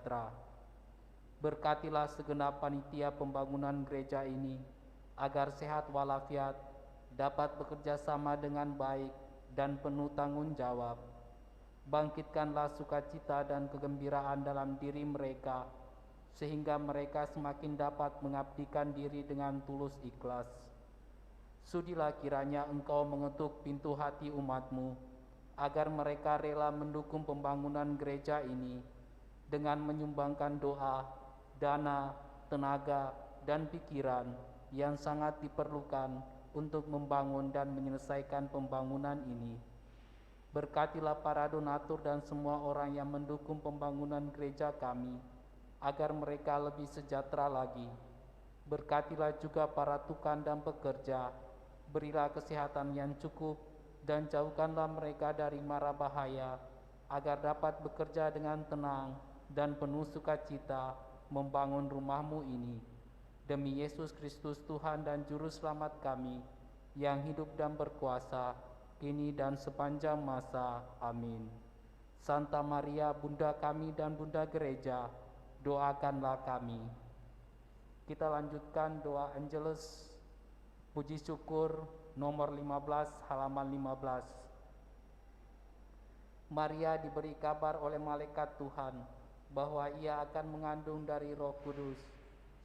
sejahtera. Berkatilah segenap panitia pembangunan gereja ini, agar sehat walafiat, dapat bekerja sama dengan baik dan penuh tanggung jawab. Bangkitkanlah sukacita dan kegembiraan dalam diri mereka, sehingga mereka semakin dapat mengabdikan diri dengan tulus ikhlas. Sudilah kiranya Engkau mengetuk pintu hati umat-Mu, agar mereka rela mendukung pembangunan gereja ini dengan menyumbangkan doa, dana, tenaga, dan pikiran yang sangat diperlukan untuk membangun dan menyelesaikan pembangunan ini. Berkatilah para donatur dan semua orang yang mendukung pembangunan gereja kami, agar mereka lebih sejahtera lagi. Berkatilah juga para tukang dan pekerja, berilah kesehatan yang cukup, dan jauhkanlah mereka dari mara bahaya, agar dapat bekerja dengan tenang dan penuh sukacita membangun rumah-Mu ini. Demi Yesus Kristus Tuhan dan Juru Selamat kami, yang hidup dan berkuasa, kini dan sepanjang masa. Amin. Santa Maria, Bunda kami dan Bunda Gereja, doakanlah kami. Kita lanjutkan doa Angelus Puji Syukur nomor 15 halaman 15. Maria diberi kabar oleh malaikat Tuhan bahwa ia akan mengandung dari Roh Kudus.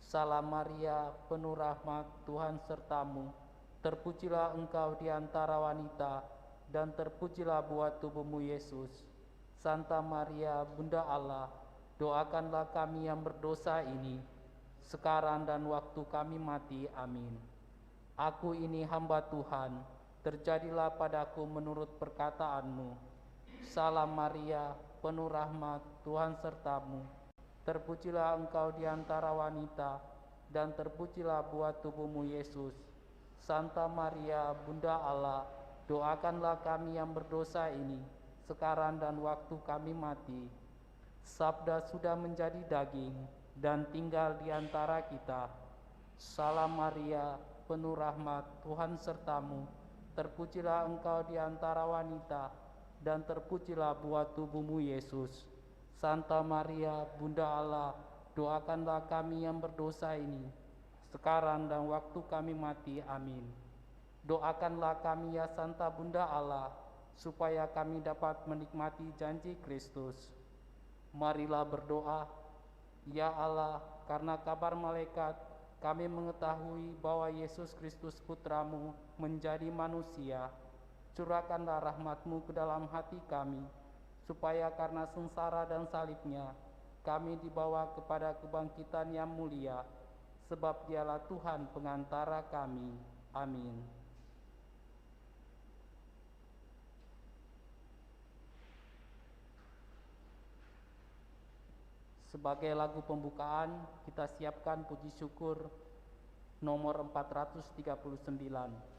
Salam Maria, penuh rahmat, Tuhan sertamu. Terpujilah engkau di antara wanita, dan terpujilah buah tubuhmu Yesus. Santa Maria, Bunda Allah, doakanlah kami yang berdosa ini, sekarang dan waktu kami mati. Amin. Aku ini hamba Tuhan, terjadilah padaku menurut perkataanmu. Salam Maria, penuh rahmat, Tuhan sertamu. Terpujilah engkau di antara wanita, dan terpujilah buah tubuhmu Yesus. Santa Maria, Bunda Allah, doakanlah kami yang berdosa ini, sekarang dan waktu kami mati. Sabda sudah menjadi daging dan tinggal di antara kita. Salam Maria, penuh rahmat, Tuhan sertamu. Terpujilah engkau di antara wanita, dan terpujilah buah tubuhmu Yesus. Santa Maria, Bunda Allah, doakanlah kami yang berdosa ini, sekarang dan waktu kami mati. Amin. Doakanlah kami ya Santa Bunda Allah, supaya kami dapat menikmati janji Kristus. Marilah berdoa. Ya Allah, karena kabar malaikat, kami mengetahui bahwa Yesus Kristus Putramu menjadi manusia. Curahkanlah rahmat-Mu ke dalam hati kami, supaya karena sengsara dan salibnya, kami dibawa kepada kebangkitan yang mulia, sebab Dialah Tuhan pengantara kami. Amin. Sebagai lagu pembukaan, kita siapkan puji syukur nomor 439.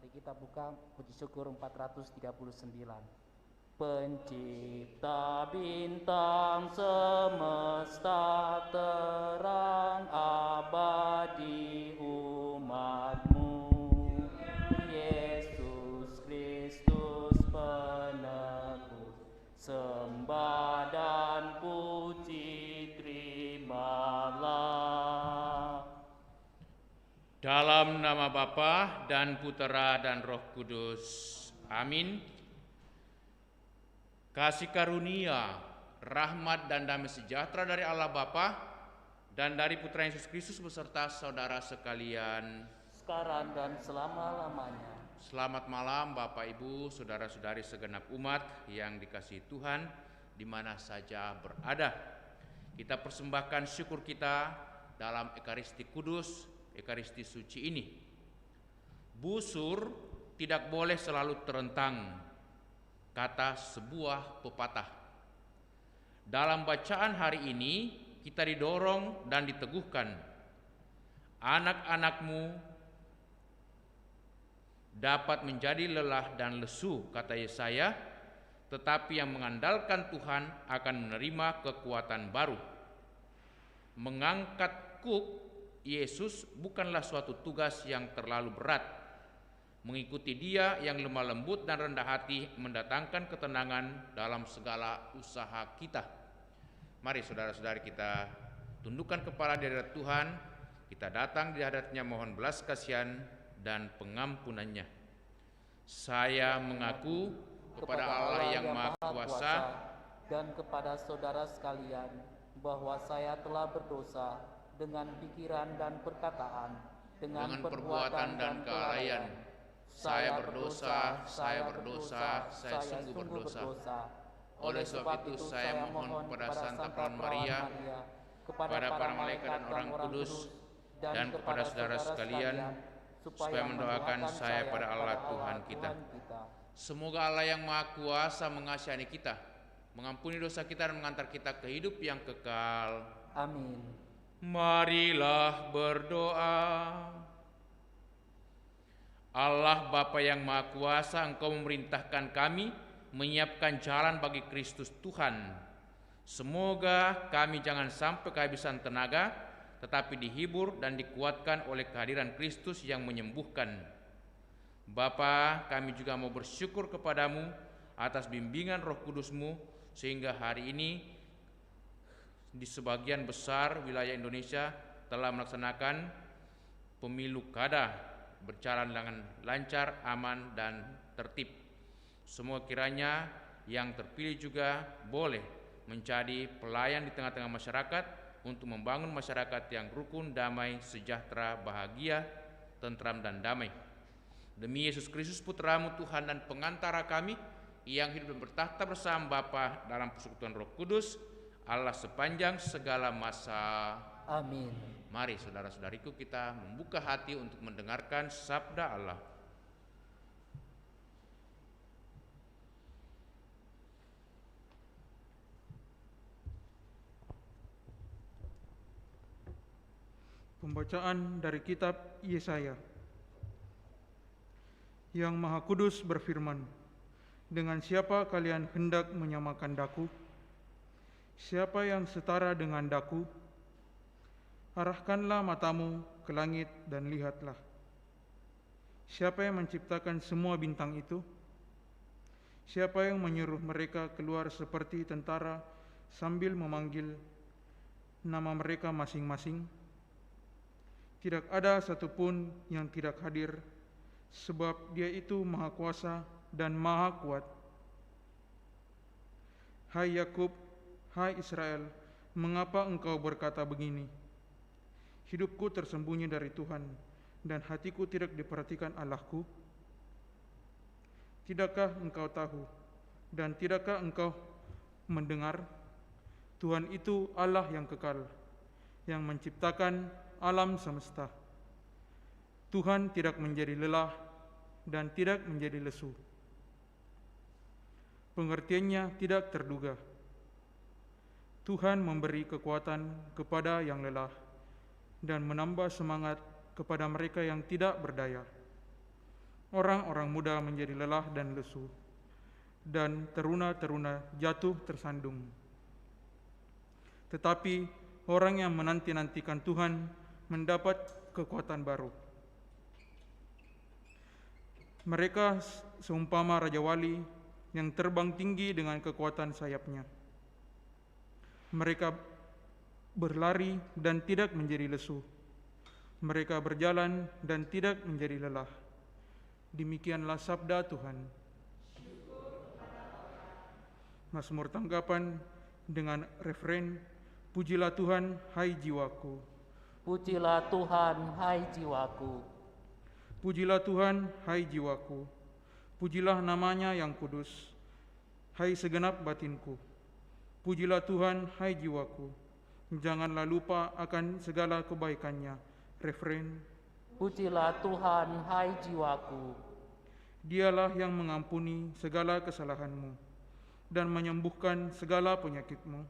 Mari kita buka puji syukur 439. Pencipta bintang semesta, terang abadi umat-Mu, Yesus Kristus penebus, sembah dan puji terimalah. Dalam nama Bapa dan Putera dan Roh Kudus. Amin. Kasih karunia, rahmat dan damai sejahtera dari Allah Bapa dan dari Putra Yesus Kristus beserta saudara sekalian, sekarang dan selama-lamanya. Selamat malam Bapak Ibu, saudara-saudari segenap umat yang dikasihi Tuhan di mana saja berada. Kita persembahkan syukur kita dalam Ekaristi Kudus, Ekaristi Suci ini. Busur tidak boleh selalu terentang, kata sebuah pepatah. Dalam bacaan hari ini kita didorong dan diteguhkan, anak-anakmu dapat menjadi lelah dan lesu, kata Yesaya, tetapi yang mengandalkan Tuhan akan menerima kekuatan baru. Mengangkat kuk Yesus bukanlah suatu tugas yang terlalu berat. Mengikuti Dia yang lemah lembut dan rendah hati mendatangkan ketenangan dalam segala usaha kita. Mari saudara-saudari kita tundukkan kepala di hadapan Tuhan. Kita datang di hadapan-Nya mohon belas kasihan dan pengampunannya. Saya mengaku kepada Allah yang Maha Kuasa dan kepada saudara sekalian bahwa saya telah berdosa dengan pikiran dan perkataan, dengan perbuatan dan kelalaian. Saya berdosa, saya sungguh berdosa. Oleh sebab itu saya mohon kepada Santa Perawan Maria, kepada para malaikat dan orang kudus, dan kepada saudara sekalian, supaya mendoakan saya pada Allah Tuhan kita. Semoga Allah yang Maha Kuasa mengasihani kita, mengampuni dosa kita dan mengantar kita ke hidup yang kekal. Amin. Marilah berdoa. Allah Bapa yang Maha Kuasa, Engkau memerintahkan kami menyiapkan jalan bagi Kristus Tuhan. Semoga kami jangan sampai kehabisan tenaga, tetapi dihibur dan dikuatkan oleh kehadiran Kristus yang menyembuhkan. Bapa, kami juga mau bersyukur kepadamu atas bimbingan Roh Kudus-Mu, sehingga hari ini di sebagian besar wilayah Indonesia telah melaksanakan pemilu kada berjalan dengan lancar, aman, dan tertib. Semua kiranya yang terpilih juga boleh menjadi pelayan di tengah-tengah masyarakat untuk membangun masyarakat yang rukun, damai, sejahtera, bahagia, tentram, dan damai. Demi Yesus Kristus Putra-Mu Tuhan dan pengantara kami yang hidup dan bertahta bersama Bapa dalam persekutuan Roh Kudus, Allah sepanjang segala masa. Amin. Mari saudara-saudariku kita membuka hati untuk mendengarkan sabda Allah. Pembacaan dari kitab Yesaya. Yang Maha Kudus berfirman, dengan siapa kalian hendak menyamakan daku? Siapa yang setara dengan daku? Arahkanlah matamu ke langit dan lihatlah. Siapa yang menciptakan semua bintang itu? Siapa yang menyuruh mereka keluar seperti tentara sambil memanggil nama mereka masing-masing? Tidak ada satupun yang tidak hadir, sebab Dia itu Maha Kuasa dan Maha Kuat. Hai Yakub, hai Israel, mengapa engkau berkata begini? Hidupku tersembunyi dari Tuhan, dan hatiku tidak diperhatikan Allahku. Tidakkah engkau tahu, dan tidakkah engkau mendengar? Tuhan itu Allah yang kekal, yang menciptakan alam semesta. Tuhan tidak menjadi lelah dan tidak menjadi lesu. Pengertiannya tidak terduga. Tuhan memberi kekuatan kepada yang lelah dan menambah semangat kepada mereka yang tidak berdaya. Orang-orang muda menjadi lelah dan lesu, dan teruna-teruna jatuh tersandung. Tetapi orang yang menanti-nantikan Tuhan mendapat kekuatan baru. Mereka seumpama Raja Wali yang terbang tinggi dengan kekuatan sayapnya. Mereka berlari dan tidak menjadi lesu. Mereka berjalan dan tidak menjadi lelah. Demikianlah sabda Tuhan. Mazmur tanggapan dengan referen, pujilah Tuhan, hai jiwaku. Pujilah Tuhan, hai jiwaku. Pujilah Tuhan, hai jiwaku. Pujilah namanya yang kudus, hai segenap batinku. Pujilah Tuhan, hai jiwaku. Janganlah lupa akan segala kebaikannya. Referen, Pujilah Tuhan, hai jiwaku. Dialah yang mengampuni segala kesalahanmu dan menyembuhkan segala penyakitmu.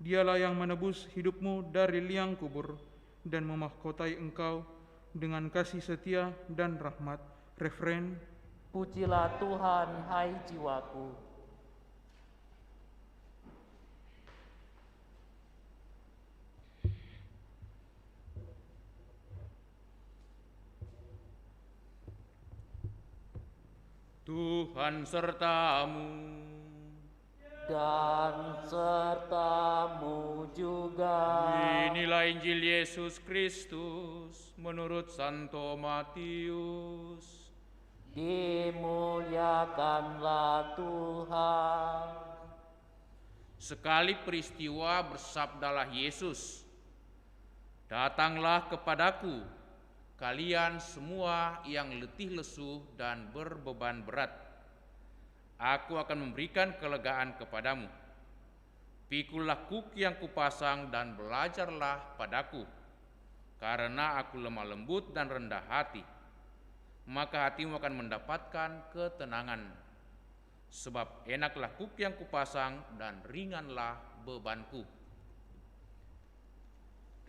Dialah yang menebus hidupmu dari liang kubur dan memahkotai engkau dengan kasih setia dan rahmat. Referen, Pujilah Tuhan, hai jiwaku. Tuhan sertamu, Dan sertamu juga. Inilah Injil Yesus Kristus menurut Santo Matius. Dimuliakanlah Tuhan. Sekali peristiwa bersabdalah Yesus, "Datanglah kepadaku, kalian semua yang letih lesu dan berbeban berat. Aku akan memberikan kelegaan kepadamu. Pikullah kuk yang kupasang dan belajarlah padaku, karena aku lemah lembut dan rendah hati. Maka hatimu akan mendapatkan ketenangan. Sebab enaklah kuk yang kupasang dan ringanlah bebanku."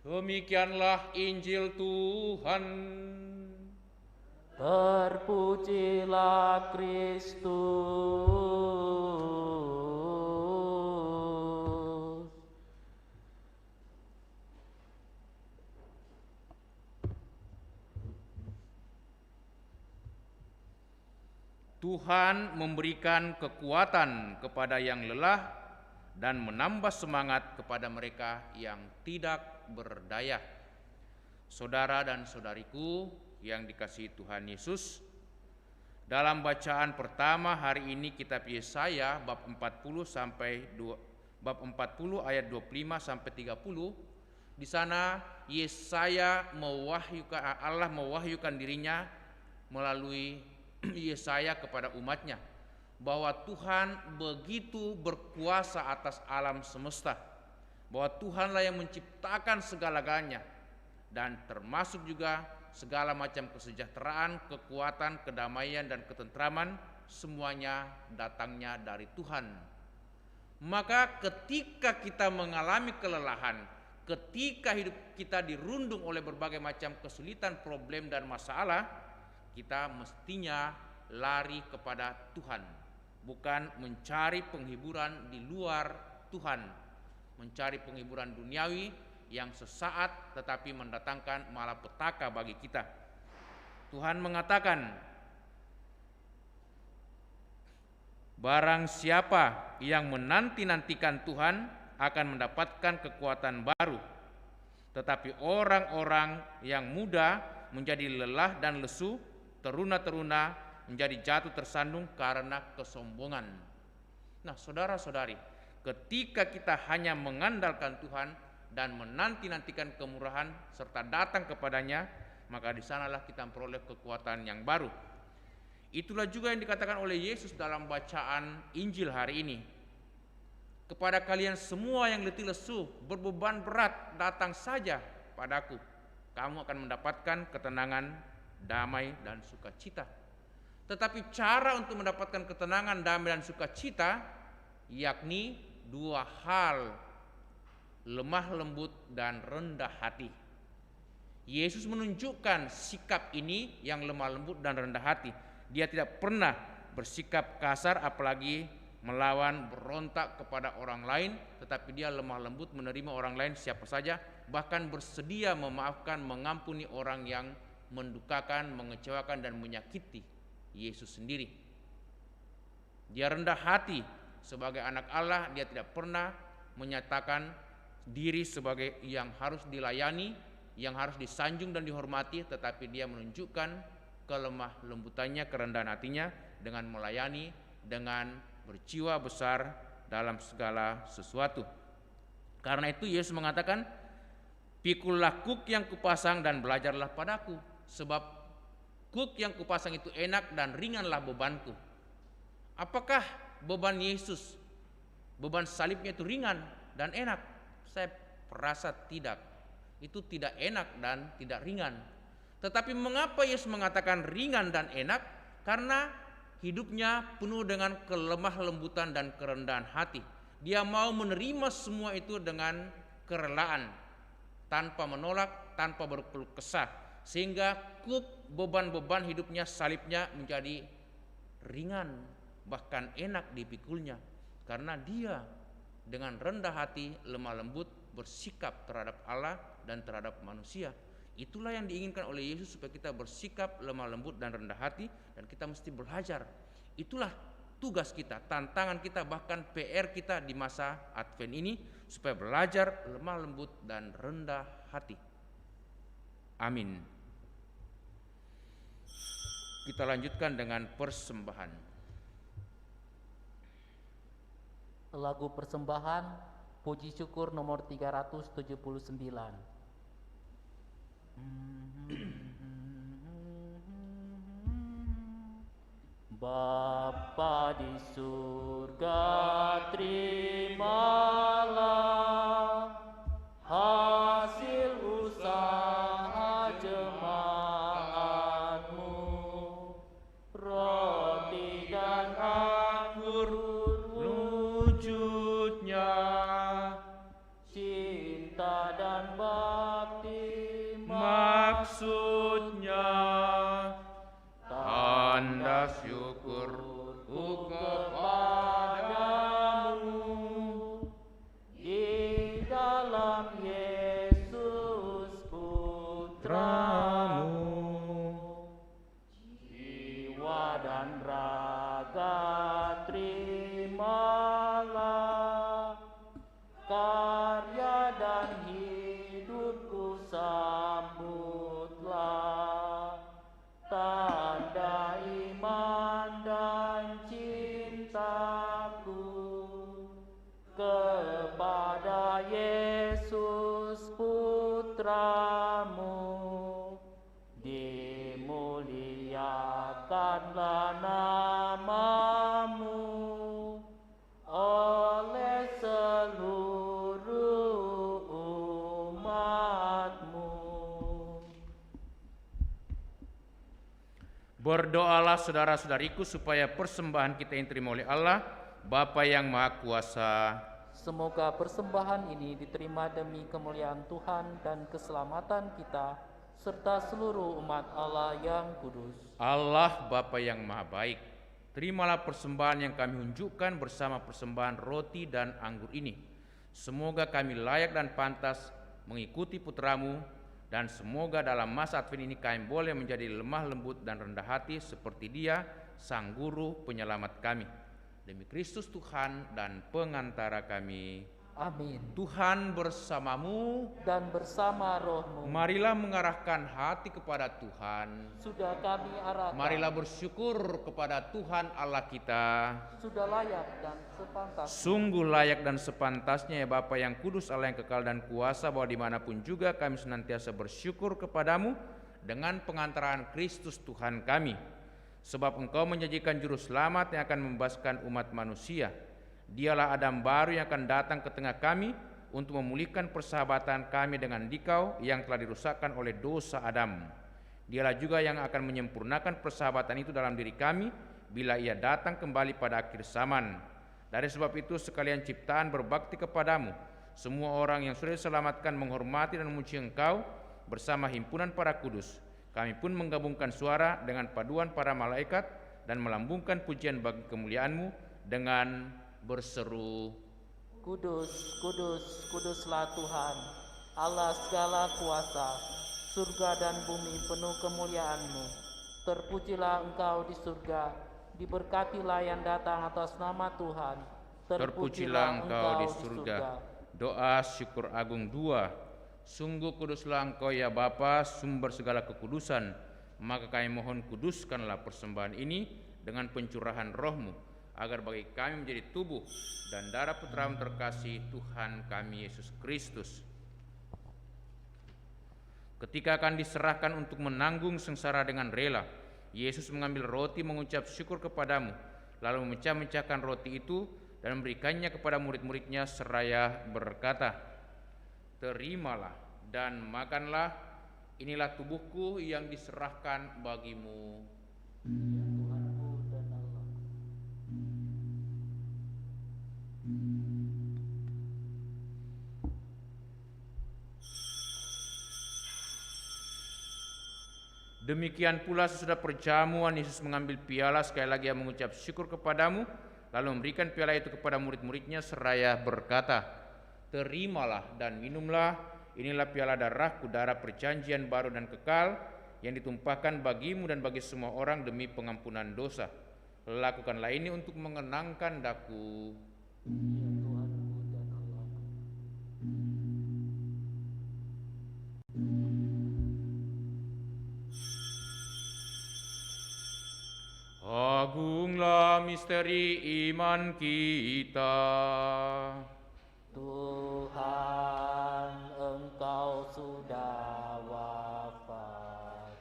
Demikianlah Injil Tuhan. Terpujilah Kristus. Tuhan memberikan kekuatan kepada yang lelah dan menambah semangat kepada mereka yang tidak berdaya. Saudara dan saudariku yang dikasihi Tuhan Yesus, dalam bacaan pertama hari ini kitab Yesaya bab 40 ayat 25 sampai 30, di sana Yesaya Allah mewahyukan dirinya melalui Yesaya kepada umatnya bahwa Tuhan begitu berkuasa atas alam semesta, bahwa Tuhanlah yang menciptakan segala-galanya, dan termasuk juga segala macam kesejahteraan, kekuatan, kedamaian, dan ketentraman, semuanya datangnya dari Tuhan. Maka ketika kita mengalami kelelahan, ketika hidup kita dirundung oleh berbagai macam kesulitan, problem, dan masalah, kita mestinya lari kepada Tuhan, bukan mencari penghiburan di luar Tuhan, mencari penghiburan duniawi yang sesaat tetapi mendatangkan malapetaka bagi kita. Tuhan mengatakan, barang siapa yang menanti-nantikan Tuhan akan mendapatkan kekuatan baru, tetapi orang-orang yang muda menjadi lelah dan lesu, teruna-teruna menjadi jatuh tersandung karena kesombongan. Nah, saudara-saudari, ketika kita hanya mengandalkan Tuhan dan menanti-nantikan kemurahan serta datang kepadanya, maka di sanalah kita memperoleh kekuatan yang baru. Itulah juga yang dikatakan oleh Yesus dalam bacaan Injil hari ini. Kepada kalian semua yang letih lesu, berbeban berat, datang saja padaku. Kamu akan mendapatkan ketenangan, damai, dan sukacita. Tetapi cara untuk mendapatkan ketenangan, damai, dan sukacita yakni dua hal: lemah lembut dan rendah hati. Yesus menunjukkan sikap ini yang lemah lembut dan rendah hati. Dia tidak pernah bersikap kasar apalagi melawan, berontak kepada orang lain, tetapi dia lemah lembut menerima orang lain siapa saja, bahkan bersedia memaafkan, mengampuni orang yang mendukakan, mengecewakan dan menyakiti Yesus sendiri. Dia rendah hati sebagai anak Allah, dia tidak pernah menyatakan diri sebagai yang harus dilayani, yang harus disanjung dan dihormati, tetapi dia menunjukkan kelemah lembutannya, kerendahan hatinya dengan melayani, dengan berjiwa besar dalam segala sesuatu. Karena itu Yesus mengatakan, "Pikullah kuk yang kupasang dan belajarlah padaku, sebab kuk yang kupasang itu enak dan ringanlah bebanku." Apakah beban Yesus, beban salibnya itu ringan dan enak? Saya merasa tidak. Itu tidak enak dan tidak ringan. Tetapi mengapa Yesus mengatakan ringan dan enak? Karena hidupnya penuh dengan kelemah lembutan dan kerendahan hati. Dia mau menerima semua itu dengan kerelaan, tanpa menolak, tanpa berkeluh kesah, sehingga kuk beban-beban hidupnya, salibnya menjadi ringan, bahkan enak dipikulnya, karena dia dengan rendah hati, lemah lembut, bersikap terhadap Allah dan terhadap manusia. Itulah yang diinginkan oleh Yesus, supaya kita bersikap lemah lembut dan rendah hati, dan kita mesti belajar. Itulah tugas kita, tantangan kita, bahkan PR kita di masa Advent ini, supaya belajar lemah lembut dan rendah hati. Amin. Kita lanjutkan dengan persembahan. Lagu persembahan puji syukur nomor 379. Bapa di surga, terimalah hasil usaha jemaatmu, roti dan anggur wujudnya, cinta dan bakti Maksudnya tanda syukurku kepadamu di dalam Yesus Putramu, jiwa dan raga terimalah, karya dan hidupku sambutlah, tanda iman dan cintaku kepada Yesus Putramu. Dimuliakanlah namamu oleh seluruh umatmu. Berdoalah saudara-saudariku supaya persembahan kita yang diterima oleh Allah, Bapa yang Maha Kuasa. Semoga persembahan ini diterima demi kemuliaan Tuhan dan keselamatan kita, serta seluruh umat Allah yang kudus. Allah Bapa yang Maha Baik, terimalah persembahan yang kami unjukkan bersama persembahan roti dan anggur ini. Semoga kami layak dan pantas mengikuti Putramu, dan semoga dalam masa Advent ini kami boleh menjadi lemah lembut dan rendah hati seperti Dia, Sang Guru Penyelamat kami. Demi Kristus Tuhan dan pengantara kami. Amin. Tuhan bersamamu Dan bersama rohmu, Marilah mengarahkan hati kepada Tuhan. sudah kami arahkan, Marilah bersyukur kepada Tuhan Allah kita. sudah layak dan sepantasnya. Sungguh layak dan sepantasnya ya Bapa yang kudus, Allah yang kekal dan kuasa, bahwa dimanapun juga kami senantiasa bersyukur kepadamu dengan pengantaran Kristus Tuhan kami. Sebab Engkau menjanjikan juru selamat yang akan membebaskan umat manusia. Dialah Adam baru yang akan datang ke tengah kami untuk memulihkan persahabatan kami dengan Dikau yang telah dirusakkan oleh dosa Adam. Dialah juga yang akan menyempurnakan persahabatan itu dalam diri kami bila Ia datang kembali pada akhir zaman. Dari sebab itu sekalian ciptaan berbakti kepadamu. Semua orang yang sudah diselamatkan menghormati dan memuji Engkau, bersama himpunan para kudus, kami pun menggabungkan suara dengan paduan para malaikat dan melambungkan pujian bagi kemuliaan-Mu dengan berseru, Kudus, kudus, kuduslah Tuhan, Allah segala kuasa, surga dan bumi penuh kemuliaan-Mu. Terpujilah Engkau di surga, diberkatilah yang datang atas nama Tuhan. terpujilah Engkau di surga. Doa syukur agung 2. Sungguh kuduslah Engkau ya Bapa, sumber segala kekudusan. Maka kami mohon kuduskanlah persembahan ini dengan pencurahan roh-Mu, agar bagi kami menjadi tubuh dan darah Putra-Mu terkasih, Tuhan kami Yesus Kristus. Ketika akan diserahkan untuk menanggung sengsara dengan rela, Yesus mengambil roti, mengucap syukur kepadamu, lalu memecah-mecahkan roti itu dan memberikannya kepada murid-muridnya seraya berkata, terimalah dan makanlah, inilah tubuhku yang diserahkan bagimu. Tuhanku dan Allah. Demikian pula sesudah perjamuan, Yesus mengambil piala, sekali lagi Ia mengucap syukur kepadamu, lalu memberikan piala itu kepada murid-muridnya seraya berkata, terimalah dan minumlah, inilah piala darahku, darah perjanjian baru dan kekal, yang ditumpahkan bagimu dan bagi semua orang demi pengampunan dosa. Lakukanlah ini untuk mengenangkan daku. Ya Tuhanku dan Allah. Agunglah misteri iman kita. Tuhan, Engkau sudah wafat.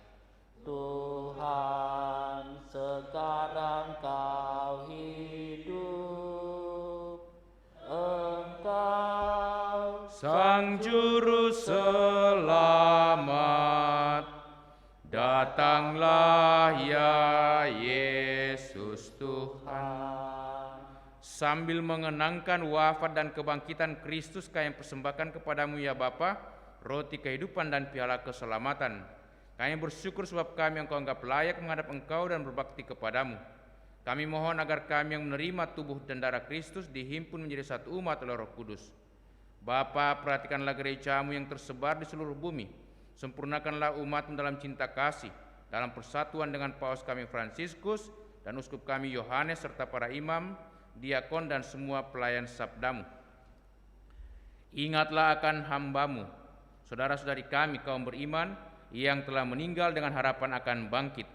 Tuhan, sekarang Kau hidup. Engkau Sang Juru Selamat, datanglah ya Yesus Tuhan. Sambil mengenangkan wafat dan kebangkitan Kristus, kami persembahkan kepadamu ya Bapa, roti kehidupan dan piala keselamatan. Kami bersyukur sebab kami Engkau anggap layak menghadap Engkau dan berbakti kepadamu. Kami mohon agar kami yang menerima tubuh dan darah Kristus dihimpun menjadi satu umat oleh Roh Kudus. Bapa, perhatikanlah gerejamu yang tersebar di seluruh bumi. Sempurnakanlah umatmu dalam cinta kasih, dalam persatuan dengan Paus kami Fransiskus dan Uskup kami Yohanes serta para imam, diakon dan semua pelayan sabdamu. Ingatlah akan hambamu, saudara-saudari kami kaum beriman yang telah meninggal dengan harapan akan bangkit.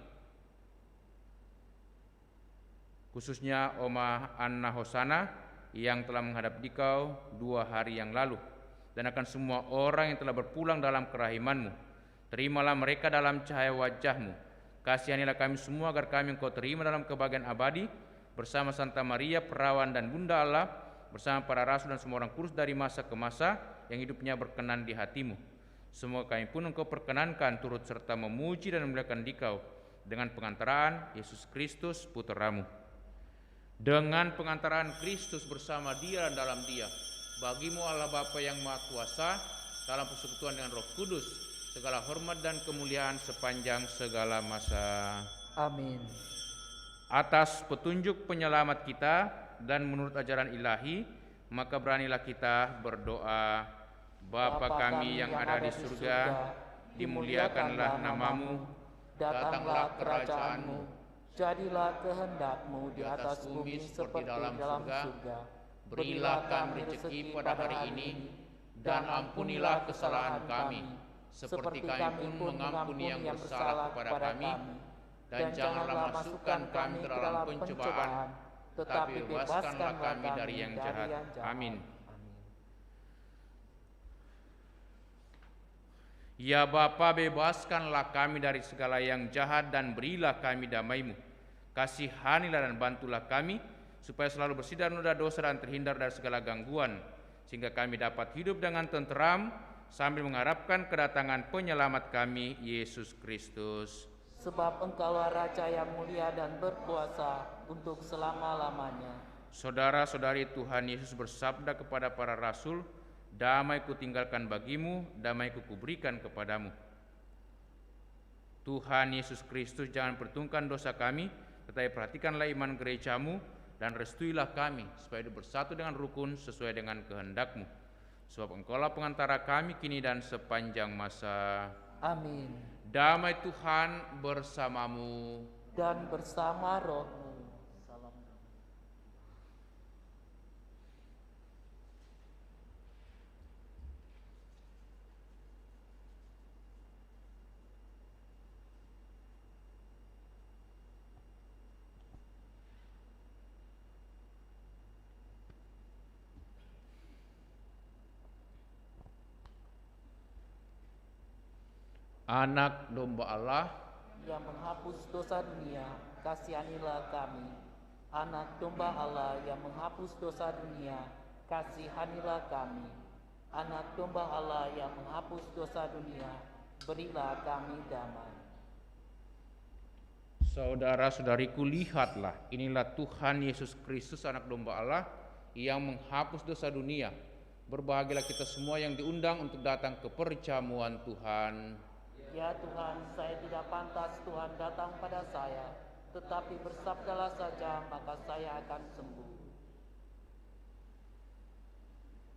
Khususnya Oma Anna Hosana yang telah menghadap dikau 2 hari yang lalu, dan akan semua orang yang telah berpulang dalam kerahimanmu. Terimalah mereka dalam cahaya wajahmu. Kasihanilah kami semua agar kami Engkau terima dalam kebahagiaan abadi, bersama Santa Maria Perawan dan Bunda Allah, bersama para rasul dan semua orang kudus dari masa ke masa yang hidupnya berkenan di hatimu. Semoga kami pun Engkau perkenankan turut serta memuji dan memuliakan dikau dengan pengantaraan Yesus Kristus Putra-Mu. Dengan pengantaraan Kristus bersama Dia dan dalam Dia, bagimu Allah Bapa yang Maha Kuasa, dalam persekutuan dengan Roh Kudus, segala hormat dan kemuliaan sepanjang segala masa. Amin. Atas petunjuk penyelamat kita dan menurut ajaran ilahi, maka beranilah kita berdoa. Bapa kami yang ada di surga, dimuliakanlah namamu, datanglah kerajaanmu, jadilah kehendak-Mu di atas bumi seperti dalam surga. Berilah kami rezeki pada hari ini, dan ampunilah kesalahan kami, seperti kami pun mengampuni yang bersalah kepada kami. Dan janganlah masukkan kami ke dalam pencobaan, tetapi bebaskanlah kami dari yang jahat. Amin. Ya Bapa, bebaskanlah kami dari segala yang jahat dan berilah kami damai-Mu. Kasihanilah dan bantulah kami, supaya selalu bersih dari noda dosa dan terhindar dari segala gangguan, sehingga kami dapat hidup dengan tenteram sambil mengharapkan kedatangan penyelamat kami, Yesus Kristus. Sebab Engkaulah Raja yang mulia dan berkuasa untuk selama-lamanya. Saudara-saudari, Tuhan Yesus bersabda kepada para rasul, Damai ku tinggalkan bagimu, damai ku kuberikan kepadamu. Tuhan Yesus Kristus, jangan perhitungkan dosa kami, tetapi perhatikanlah iman gerejamu, dan restuilah kami, supaya hidup bersatu dengan rukun sesuai dengan kehendak-Mu. Sebab Engkaulah pengantara kami kini dan sepanjang masa. Amin. Damai Tuhan bersamamu. Dan bersama rohmu. Salam. Anak domba Allah, Yang menghapus dosa dunia, kasihanilah kami. Anak domba Allah yang menghapus dosa dunia, kasihanilah kami. Anak domba Allah yang menghapus dosa dunia, berilah kami damai. saudara-saudariku, lihatlah, inilah Tuhan Yesus Kristus, anak domba Allah yang menghapus dosa dunia. Berbahagialah kita semua yang diundang untuk datang ke perjamuan Tuhan. Ya Tuhan, saya tidak pantas Tuhan datang pada saya, tetapi bersabdalah saja, maka saya akan sembuh.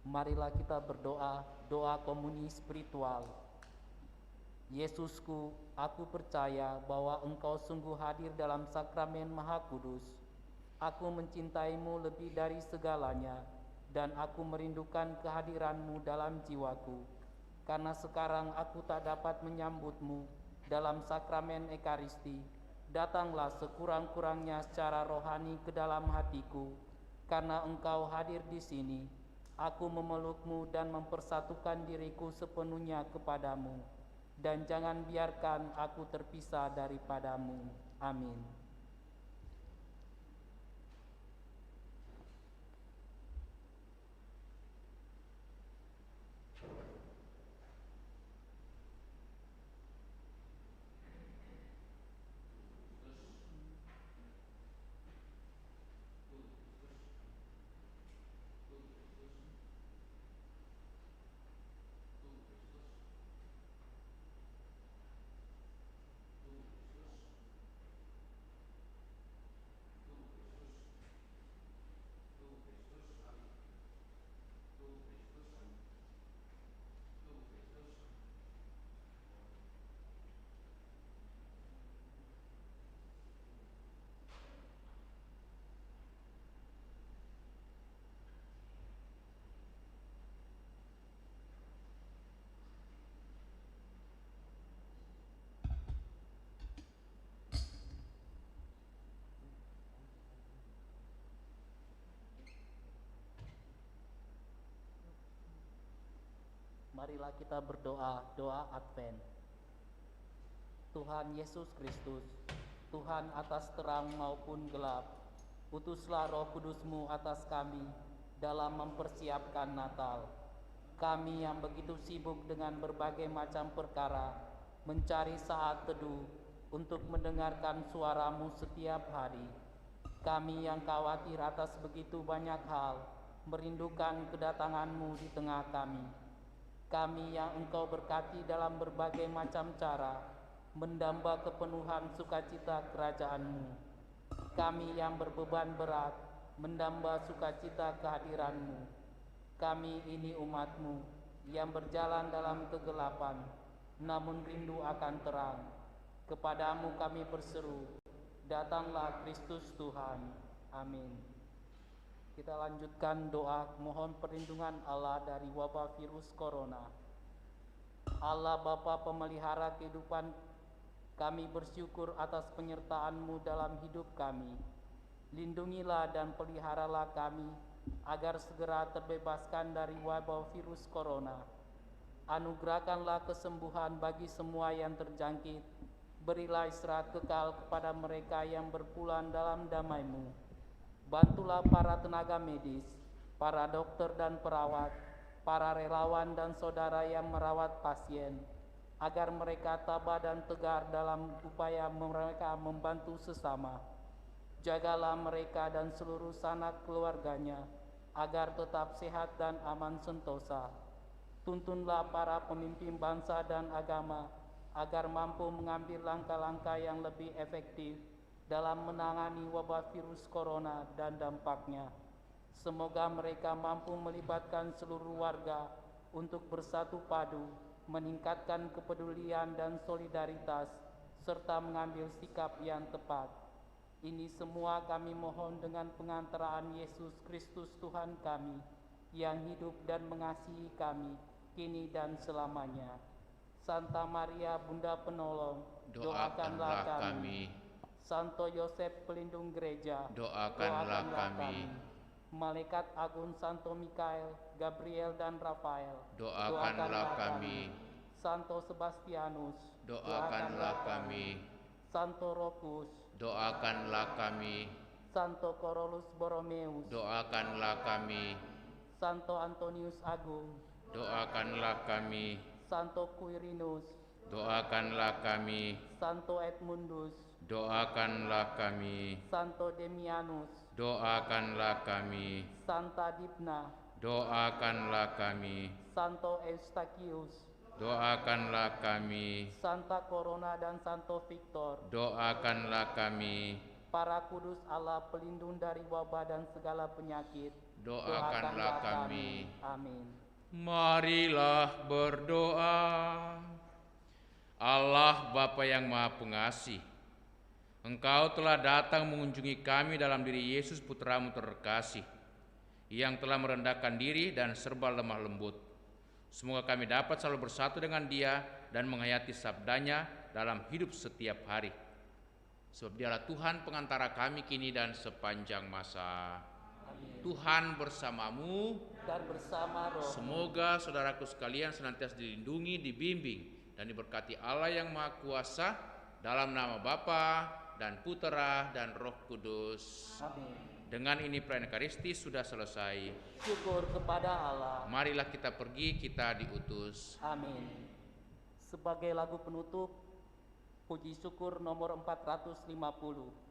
Marilah kita berdoa, doa komuni spiritual. Yesusku, aku percaya bahwa Engkau sungguh hadir dalam sakramen Maha Kudus. Aku mencintaimu lebih dari segalanya, dan aku merindukan kehadiran-Mu dalam jiwaku. Karena sekarang aku tak dapat menyambut-Mu dalam sakramen Ekaristi, datanglah sekurang-kurangnya secara rohani ke dalam hatiku. Karena Engkau hadir di sini, aku memeluk-Mu dan mempersatukan diriku sepenuhnya kepadamu. Dan jangan biarkan aku terpisah daripadamu. Amin. Marilah kita berdoa, doa Advent. Tuhan Yesus Kristus, Tuhan atas terang maupun gelap, utuslah Roh Kudus-Mu atas kami dalam mempersiapkan Natal. Kami yang begitu sibuk dengan berbagai macam perkara, mencari saat teduh untuk mendengarkan suara-Mu setiap hari. Kami yang khawatir atas begitu banyak hal, merindukan kedatangan-Mu di tengah kami. Kami yang Engkau berkati dalam berbagai macam cara, mendamba kepenuhan sukacita kerajaan-Mu. Kami yang berbeban berat, mendamba sukacita kehadiran-Mu. Kami ini umat-Mu yang berjalan dalam kegelapan, namun rindu akan terang. Kepadamu kami berseru, datanglah Kristus Tuhan. Amin. Kita lanjutkan doa mohon perlindungan Allah dari wabah virus corona. Allah Bapa pemelihara kehidupan, kami bersyukur atas penyertaan-Mu dalam hidup kami. Lindungilah dan peliharalah kami agar segera terbebaskan dari wabah virus corona. Anugerahkanlah kesembuhan bagi semua yang terjangkit. Berilah istirahat kekal kepada mereka yang berpulang dalam damai-Mu. Bantulah para tenaga medis, para dokter dan perawat, para relawan dan saudara yang merawat pasien, agar mereka tabah dan tegar dalam upaya mereka membantu sesama. Jagalah mereka dan seluruh sanak keluarganya, agar tetap sehat dan aman sentosa. Tuntunlah para pemimpin bangsa dan agama agar mampu mengambil langkah-langkah yang lebih efektif dalam menangani wabah virus corona dan dampaknya. Semoga mereka mampu melibatkan seluruh warga untuk bersatu padu, meningkatkan kepedulian dan solidaritas, serta mengambil sikap yang tepat. Ini semua kami mohon dengan pengantaraan Yesus Kristus Tuhan kami, yang hidup dan mengasihi kami, kini dan selamanya. Santa Maria Bunda Penolong, Doakanlah kami. Santo Yosef Pelindung Gereja, Doakanlah kami. Malaikat Agung Santo Mikael, Gabriel dan Rafael, Doakanlah kami. Santo Sebastianus, Doakanlah kami. Santo Rokus, Doakanlah kami. Santo Corolus Borromeus, Doakanlah kami. Santo Antonius Agung, Doakanlah kami. Santo Quirinus, Doakanlah kami. Santo Edmundus, Doakanlah kami. Santo Demianus, Doakanlah kami. Santa Dipna, Doakanlah kami. Santo Eustachius, Doakanlah kami. Santa Corona dan Santo Victor, Doakanlah kami. para kudus Allah pelindung dari wabah dan segala penyakit, Doakanlah kami. Amin. Marilah berdoa. Allah Bapa yang Maha Pengasih, Engkau telah datang mengunjungi kami dalam diri Yesus Putramu terkasih, yang telah merendahkan diri dan serba lemah lembut. Semoga kami dapat selalu bersatu dengan Dia dan menghayati sabdanya dalam hidup setiap hari. Sebab Dialah Tuhan pengantara kami kini dan sepanjang masa. Amin. Tuhan bersamamu Dan bersama roh. Semoga saudaraku sekalian senantiasa dilindungi, dibimbing, dan diberkati Allah yang Maha Kuasa, dalam nama Bapa dan Putera dan Roh Kudus. Amin. Dengan ini perayaan Ekaristi sudah selesai. Syukur kepada Allah. Marilah kita pergi, kita diutus. Amin. Sebagai lagu penutup, puji syukur nomor 450.